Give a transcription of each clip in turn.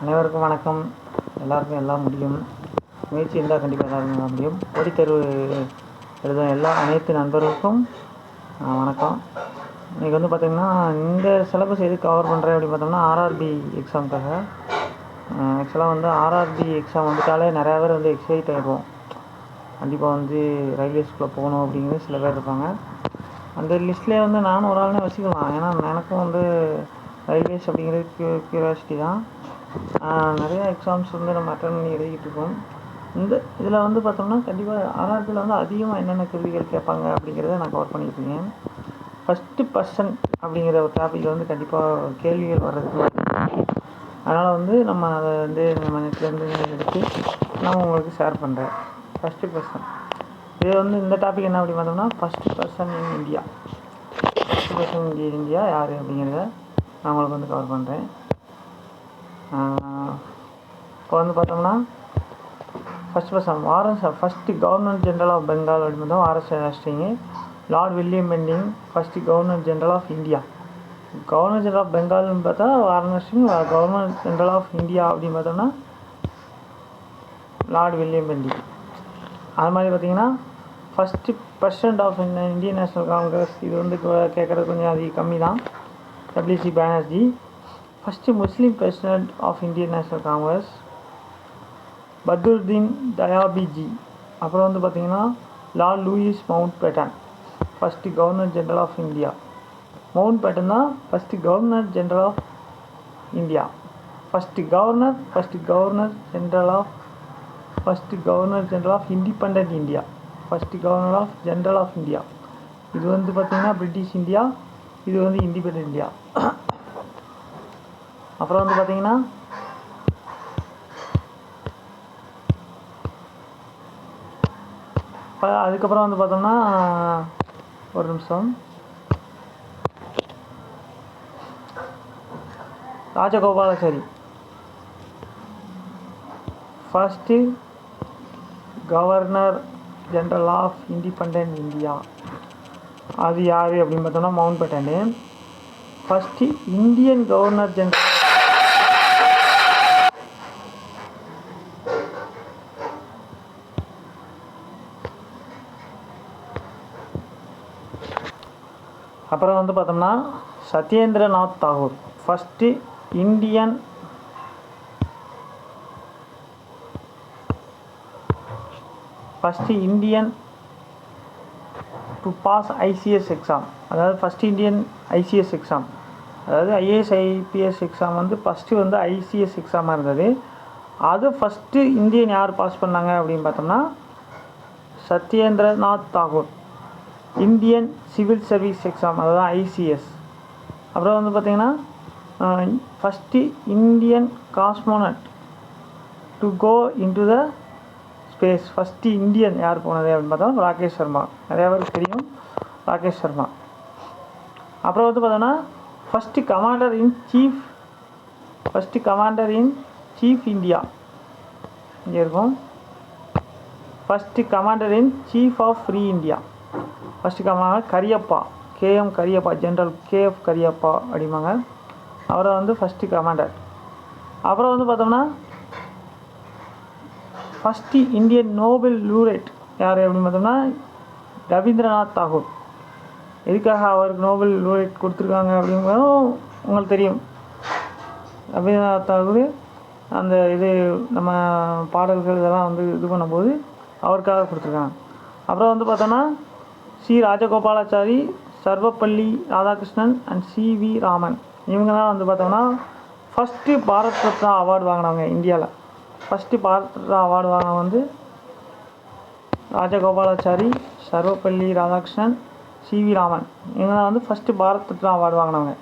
அனைவருக்கும் வணக்கம். எல்லாருக்கும் எல்லாம் முடியும். முயற்சி இருந்தால் கண்டிப்பாக எல்லாருக்கும் எல்லாம் முடியும். போட்டித் தேர்வு எழுதும் அனைத்து நண்பர்களுக்கும் வணக்கம். இன்றைக்கி வந்து பார்த்திங்கன்னா இந்த சிலபஸ் எது கவர் பண்ணுறேன் அப்படின்னு பார்த்தோம்னா ஆர்ஆர்பி எக்ஸாமுக்காக. ஆக்சுவலாக வந்து ஆர்ஆர்பி எக்ஸாம் வந்துட்டாலே நிறையா பேர் வந்து எக்ஸைட் ஆகிடுவோம். கண்டிப்பாக வந்து ரயில்வேஸ்குள்ளே போகணும் அப்படிங்கிறது சில பேர் இருப்பாங்க. அந்த லிஸ்ட்லேயே வந்து நானும் ஒரு ஆள்னே வச்சுக்கலாம். ஏன்னா எனக்கும் வந்து ரயில்வேஸ் அப்படிங்கிறது க்யூரியாசிட்டி தான். நிறையா எக்ஸாம்ஸ் வந்து நம்ம அட்டன் பண்ணி எழுதிக்கிட்டு இருக்கோம். இந்த இதில் வந்து பார்த்தோம்னா கண்டிப்பாக ஆர்ஆர்பியில் வந்து அதிகமாக என்னென்ன கேள்விகள் கேட்பாங்க அப்படிங்கிறத நான் கவர் பண்ணிக்கிட்டு இருக்கேன். ஃபஸ்ட்டு பர்சன் அப்படிங்கிற ஒரு டாப்பிக்கில் வந்து கண்டிப்பாக கேள்விகள் வர்றதுக்கு அதனால் வந்து நம்ம அதை வந்து நம்ம நெட்லேருந்து எடுத்து நான் உங்களுக்கு ஷேர் பண்ணுறேன். ஃபஸ்ட்டு பர்சன் இது வந்து இந்த டாபிக் என்ன அப்படின்னு பார்த்தோம்னா first person in India. First person India யார் அப்படிங்கிறத நான் உங்களுக்கு வந்து கவர் பண்ணுறேன். இப்போ வந்து பார்த்தோம்னா first person first governor general of Bengal அப்படின்னு பார்த்தோம். ஆர்எஸ் Hasting. Lord William Bentinck first governor general of India. Governor general of பெங்கால்னு பார்த்தா ஆர்எஸ் Hasting. Governor general of India அப்படின்னு பார்த்தோம்னா லார்ட் வில்லியம் பெண்டிங். அது மாதிரி பார்த்திங்கன்னா first president of Indian National Congress. இது வந்து கேட்குறது கொஞ்சம் அதிக கம்மி தான். WC Banerjee. First Muslim president of Indian National Congress Badruddin Tyabji. அப்புறம் வந்து பார்த்திங்கன்னா Lord Lewis Mountbatten first governor general of India. Mountbatten தான் first governor general of India. First governor general of independent India. First governor general of India. இது வந்து பார்த்திங்கன்னா British India. இது வந்து independent India. அப்புறம் வந்து பார்த்திங்கன்னா அதுக்கப்புறம் வந்து பார்த்தோம்னா ஒரு நிமிஷம் Rajagopalachari first governor general of independent India. அது யார் அப்படின்னு பார்த்தோம்னா Mountbatten. First Indian governor general அப்புறம் வந்து பார்த்தோம்னா Satyendranath Tagore first Indian to pass ICS exam. அதாவது ஃபஸ்ட்டு இந்தியன் ஐசிஎஸ் எக்ஸாம். அதாவது ஐஏஎஸ் ஐபிஎஸ் எக்ஸாம் வந்து ஃபஸ்ட்டு வந்து ஐசிஎஸ் எக்ஸாமாக இருந்தது. அது ஃபஸ்ட்டு இந்தியன் யார் பாஸ் பண்ணாங்க அப்படின்னு பார்த்தோம்னா Satyendranath Tagore. Indian civil service exam, அதாவது ஐசிஎஸ். அப்புறம் வந்து பார்த்திங்கன்னா first Indian cosmonaut to go into the space. First Indian யார் போனது அப்படின்னு பார்த்தோம்னா ராகேஷ் சர்மா. நிறையா பேருக்கு தெரியும் ராகேஷ் சர்மா. அப்புறம் வந்து பார்த்தோன்னா first commander in chief India இங்கே இருக்கும். First commander in chief of free India. First commander Cariappa, KM Cariappa, general KF Cariappa அப்படிம்பாங்க. அவரை வந்து ஃபஸ்ட்டு கமாண்டர். அப்புறம் வந்து பார்த்தோம்னா ஃபஸ்ட்டு இந்தியன் நோபல் லூரேட் யார் அப்படின்னு பார்த்தோம்னா ரவீந்திரநாத் தாகூர். எதுக்காக அவருக்கு நோபல் லூரேட் கொடுத்துருக்காங்க அப்படிங்கிறதும் உங்களுக்கு தெரியும். ரவீந்திரநாத் தாகூர் அந்த இது நம்ம பாடல்கள் இதெல்லாம் வந்து இது பண்ணும்போது அவருக்காக கொடுத்துருக்காங்க. அப்புறம் வந்து பார்த்தோன்னா C Rajagopalachari, Sarvepalli Radhakrishnan and CV Raman. இவங்க தான் வந்து பார்த்தோம்னா ஃபஸ்ட்டு பாரத் ரத்னா அவார்டு வாங்கினவங்க இந்தியாவில். ஃபஸ்ட்டு பாரத் ரத்னா அவார்டு வாங்கினவங்க வந்து ராஜகோபாலாச்சாரி, சர்வப்பள்ளி ராதாகிருஷ்ணன், சிவி ராமன். இவங்க தான் வந்து ஃபஸ்ட்டு பாரத் ரத்னா அவார்டு வாங்கினவங்க.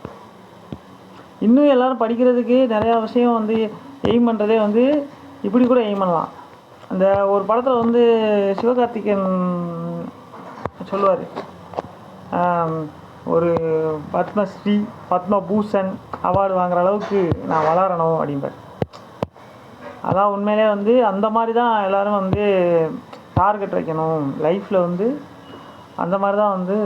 இன்னும் எல்லோரும் படிக்கிறதுக்கு நிறையா விஷயம் வந்து எய்ம் பண்ணுறதே வந்து இப்படி கூட எய்ம் பண்ணலாம். அந்த ஒரு படத்தில் வந்து சிவகார்த்திகேயன் சொல்லுவார், ஒரு பத்மஸ்ரீ பத்மபூஷன் அவார்டு வாங்குகிற அளவுக்கு நான் வளரணும் அப்படின்பார். அதான் உண்மையிலே வந்து அந்த மாதிரி தான் எல்லோரும் வந்து டார்கெட் வைக்கணும் லைஃப்பில். வந்து அந்த மாதிரி தான் வந்து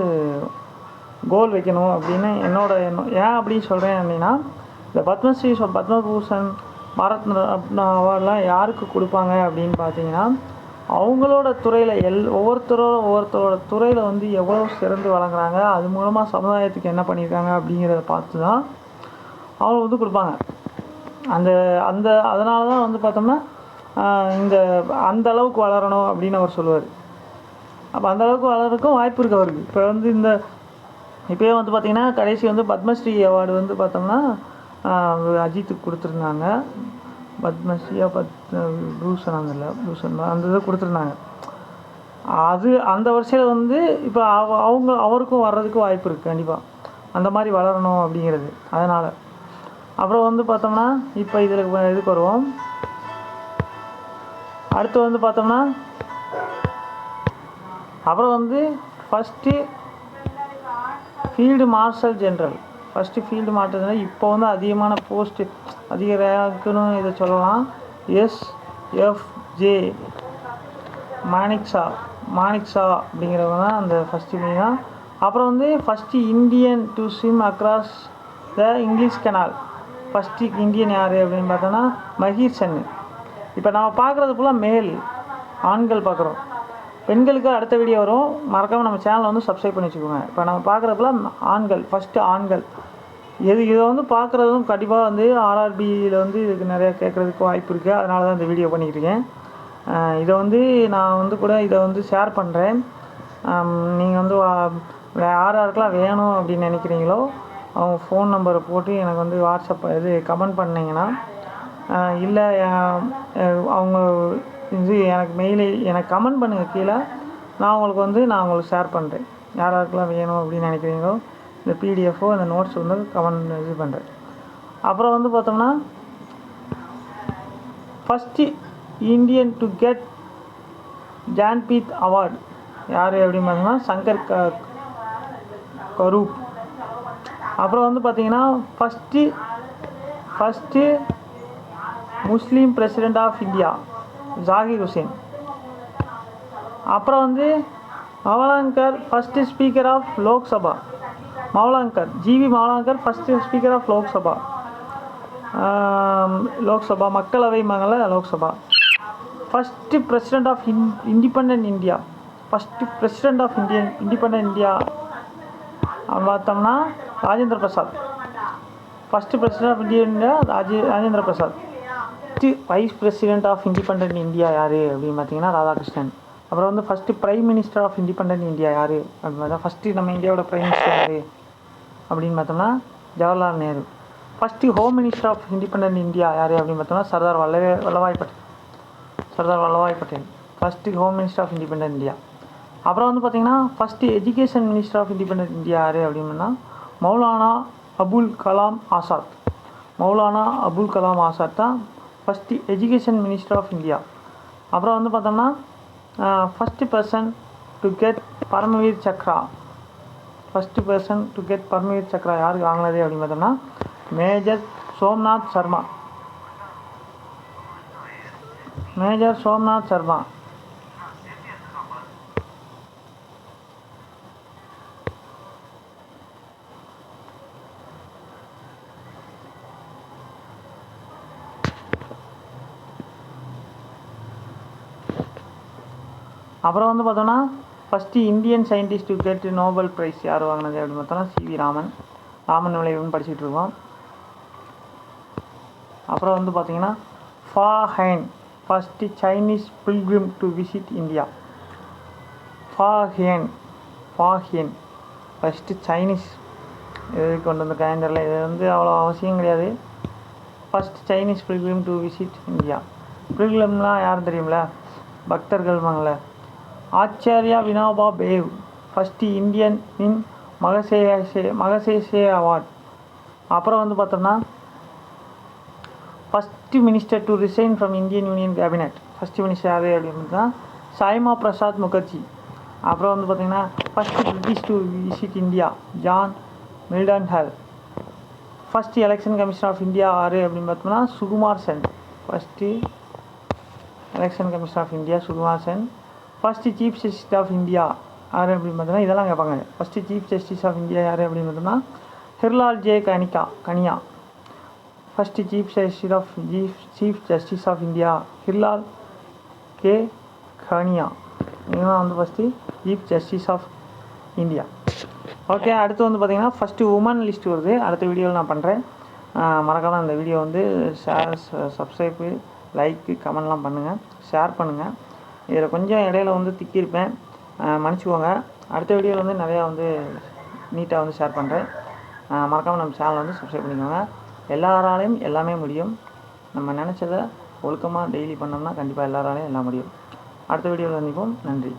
கோல் வைக்கணும் அப்படின்னு என்னோட எண்ணம். ஏன் அப்படின்னு சொல்கிறேன் அப்படின்னா இந்த பத்மஸ்ரீ பத்மபூஷன் பாரத் ரத்னா அவார்ட்லாம் யாருக்கு கொடுப்பாங்க அப்படின்னு பார்த்தீங்கன்னா, அவங்களோட துறையில் ஒவ்வொருத்தரோட துறையில் வந்து எவ்வளோ சிறந்து வழங்குறாங்க, அது மூலமாக சமுதாயத்துக்கு என்ன பண்ணியிருக்காங்க அப்படிங்கிறத பார்த்து தான் அவங்க வந்து கொடுப்பாங்க. அதனால தான் வந்து பார்த்தோம்னா அந்த அளவுக்கு வளரணும் அப்படின்னு அவர் சொல்லுவார். அப்போ அந்த அளவுக்கு வளர்றதுக்கும் வாய்ப்பு இருக்குது அவருக்கு. இப்போ வந்து இப்போயே வந்து பார்த்திங்கன்னா கடைசி வந்து பத்மஸ்ரீ அவார்டு வந்து பார்த்தோம்னா அஜித்துக்கு கொடுத்துருந்தாங்க. பத்மஸ்ரீயா பூஷன் அந்த இதை கொடுத்துருந்தாங்க. அந்த வரிசையில் வந்து இப்போ அவருக்கும் வர்றதுக்கு வாய்ப்பு இருக்குது கண்டிப்பாக. அந்த மாதிரி வளரணும் அப்படிங்கிறது அதனால். அப்புறம் வந்து பார்த்தோம்னா இப்போ இதுக்கு வருவோம். அடுத்து வந்து பார்த்தோம்னா அப்புறம் வந்து ஃபஸ்ட்டு ஃபீல்டு மார்ஷல் ஜென்ரல் இப்போ வந்து அதிகமான போஸ்ட்டு அதிக ரேங்க்குன்னு இதை சொல்லலாம். SFJ மானிக்ஷா அப்படிங்கிறவங்க தான் அந்த ஃபஸ்ட்டு மீனா. அப்புறம் வந்து first Indian to swim across the English canal. First Indian யார் அப்படின்னு பார்த்தோன்னா மஹீர் சென். இப்போ நம்ம பார்க்குறது ஃபுல்லாக மேல் ஆண்கள் பார்க்குறோம். பெண்களுக்கு அடுத்த வீடியோ வரும், மறக்காமல் நம்ம சேனலை வந்து சப்ஸ்கிரைப் பண்ணி வச்சுக்கோங்க. இப்போ நம்ம பார்க்குறதுல ஆண்கள் ஃபஸ்ட்டு ஆண்கள் இதை வந்து பார்க்குறதும் கண்டிப்பாக வந்து RRBயில் வந்து இதுக்கு நிறையா கேட்குறதுக்கு வாய்ப்பு இருக்குது. அதனால தான் இந்த வீடியோ பண்ணிக்கிட்டு இருக்கேன். இதை வந்து நான் வந்து கூட இதை வந்து ஷேர் பண்ணுறேன். நீங்கள் வந்து யாருக்கெல்லாம் வேணும் அப்படின்னு நினைக்கிறீங்களோ அவங்க ஃபோன் நம்பரை போட்டு எனக்கு வந்து வாட்ஸ்அப் கமெண்ட் பண்ணிங்கன்னா, இல்லை அவங்க எனக்கு கமெண்ட் பண்ணுங்கள் கீழே. நான் உங்களுக்கு ஷேர் பண்ணுறேன். யாருக்கெல்லாம் வேணும் அப்படின்னு நினைக்கிறீங்களோ இந்த PDF இந்த நோட்ஸ் வந்து கமெண்ட் பண்ணுறேன். அப்புறம் வந்து பார்த்தோம்னா first Indian to get Jnanpith award யார் அப்படின்னு பார்த்தோம்னா சங்கர் கரூப். அப்புறம் வந்து பார்த்திங்கன்னா first Muslim president of India Zakir Hussain. அப்புறம் வந்து Mavalankar first speaker of Lok Sabha. GV Mavalankar first speaker of Lok Sabha மக்களவை Lok Sabha. First president of independent India. பார்த்தோம்னா Rajendra Prasad. First president of India Rajendra Prasad. Vice president of independent India யார் அப்படின்னு பார்த்தீங்கன்னா ராதாகிருஷ்ணன். அப்புறம் வந்து first prime minister of independent India யார் அப்படின்னு பார்த்தா ஃபஸ்ட்டு நம்ம இந்தியாவோட பிரைம் மினிஸ்டர் யார் அப்படின்னு பார்த்தோம்னா Jawaharlal Nehru. First home minister of independent India யார் அப்படின்னு பார்த்தோம்னா Sardar Vallabhbhai Patel. First home minister of independent India. அப்புறம் வந்து பார்த்திங்கன்னா first education minister of independent India யார் அப்படின்னா மௌலானா அபுல் கலாம் ஆசாத் தான் first education minister of India. அப்புறம் வந்து பார்த்தோம்னா first person to get Param Vir Chakra யாருக்கு வாங்கினது அப்படின்னு பார்த்தோம்னா மேஜர் சோம்நாத் சர்மா. அப்புறம் வந்து பார்த்தோன்னா first Indian scientist to get Nobel prize யார் வாங்கினது அப்படின்னு பார்த்தோன்னா CV ராமன் விளைவுன்னு படிச்சுட்டு இருக்கோம். அப்புறம் வந்து பார்த்திங்கன்னா Fahien first Chinese pilgrim to visit India. Fahien first Chinese எதுக்கு கொண்டு வந்து கேலண்டரில் இது வந்து அவ்வளோ அவசியம் கிடையாது. First Chinese pilgrim to visit India. பில்கிரிம்லாம் யாரும் தெரியும்ல, பக்தர்கள் வாங்கல. Acharya Vinoba Bhave first Indian in Magsaysay award. அப்புறம் வந்து பார்த்தோம்னா first minister to resign from Indian union cabinet. First minister யார் அப்படின்னு தான் சாய்மா பிரசாத் முகர்ஜி. அப்புறம் வந்து பார்த்திங்கன்னா first British to visit India John Milton ஹல். First election commissioner of India யார் அப்படின்னு பார்த்தோம்னா Sukumar Sen. First election commissioner of India Sukumar Sen. First chief justice of India யார் அப்படின்னு பார்த்தோம்னா இதெல்லாம் கேட்பாங்க. First chief justice of India யார் அப்படின்னு பார்த்தோம்னா Harilal J Kania. First chief justice of India Harilal K Kania. இவங்க வந்து first chief justice of India. Okay, அடுத்து வந்து பார்த்திங்கன்னா ஃபஸ்ட்டு உமன் லிஸ்ட் வருது. அடுத்த வீடியோவில் நான் பண்ணுறேன். மறக்காமல் அந்த வீடியோ வந்து சப்ஸ்கிரைப்பு, லைக்கு, கமெண்ட்லாம் பண்ணுங்கள், ஷேர் பண்ணுங்கள். இதில் கொஞ்சம் இடையில வந்து திக்கியிருப்பேன், மன்னிச்சுக்கோங்க. அடுத்த வீடியோவில் வந்து நிறையா வந்து நீட்டாக வந்து ஷேர் பண்ணுறேன். மறக்காமல் நம்ம சேனலை வந்து சப்ஸ்கிரைப் பண்ணிக்கோங்க. எல்லாராலையும் எல்லாமே முடியும். நம்ம நினச்சதை ஒழுக்கமாக டெய்லி பண்ணோம்னா கண்டிப்பாக எல்லாராலையும் எல்லாம் முடியும். அடுத்த வீடியோவில் சந்திப்போம். நன்றி.